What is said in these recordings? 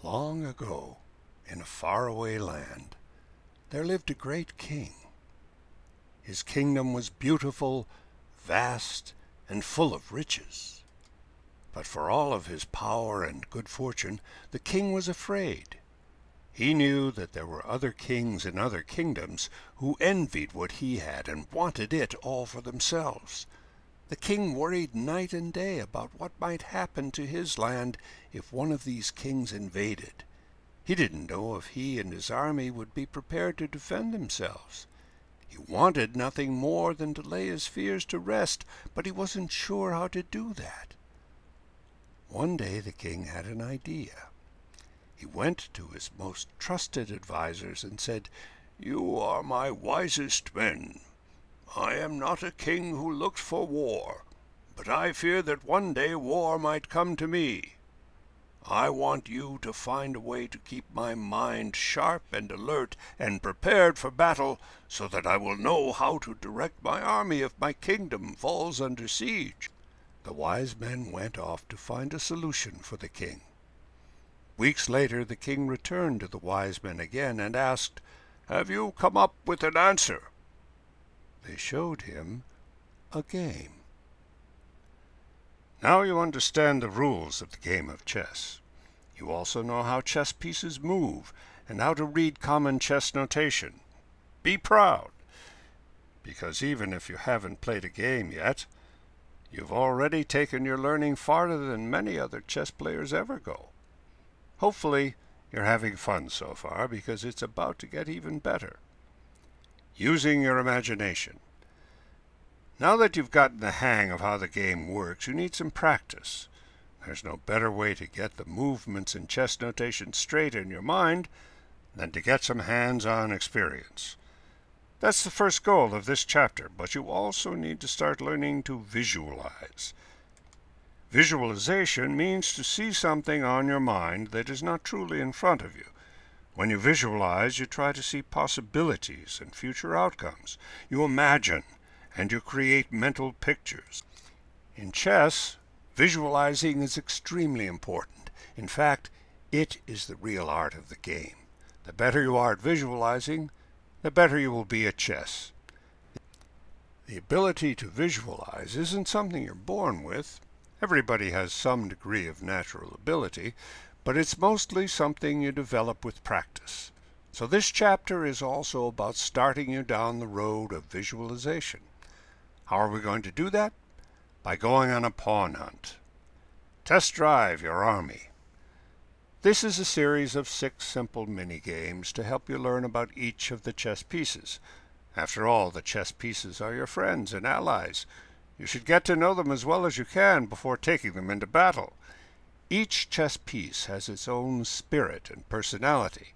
Long ago, in a faraway land, there lived a great king. His kingdom was beautiful, vast, and full of riches. But for all of his power and good fortune, the king was afraid. He knew that there were other kings in other kingdoms who envied what he had and wanted it all for themselves. The king worried night and day about what might happen to his land if one of these kings invaded. He didn't know if he and his army would be prepared to defend themselves. He wanted nothing more than to lay his fears to rest, but he wasn't sure how to do that. One day the king had an idea. He went to his most trusted advisers and said, "You are my wisest men. I am not a king who looks for war, but I fear that one day war might come to me. I want you to find a way to keep my mind sharp and alert and prepared for battle, so that I will know how to direct my army if my kingdom falls under siege." The wise men went off to find a solution for the king. Weeks later the king returned to the wise men again and asked, "Have you come up with an answer?" They showed him a game. Now you understand the rules of the game of chess. You also know how chess pieces move and how to read common chess notation. Be proud, because even if you haven't played a game yet, you've already taken your learning farther than many other chess players ever go. Hopefully you're having fun so far, because it's about to get even better. Using your imagination. Now that you've gotten the hang of how the game works, you need some practice. There's no better way to get the movements in chess notation straight in your mind than to get some hands-on experience. That's the first goal of this chapter, but you also need to start learning to visualize. Visualization means to see something on your mind that is not truly in front of you. When you visualize, you try to see possibilities and future outcomes. You imagine and you create mental pictures. In chess, visualizing is extremely important. In fact, it is the real art of the game. The better you are at visualizing, the better you will be at chess. The ability to visualize isn't something you're born with. Everybody has some degree of natural ability, but it's mostly something you develop with practice. So this chapter is also about starting you down the road of visualization. How are we going to do that? By going on a pawn hunt. Test drive your army. This is a series of 6 simple mini-games to help you learn about each of the chess pieces. After all, the chess pieces are your friends and allies. You should get to know them as well as you can before taking them into battle. Each chess piece has its own spirit and personality.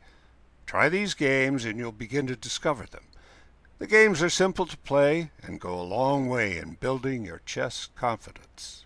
Try these games and you'll begin to discover them. The games are simple to play and go a long way in building your chess confidence.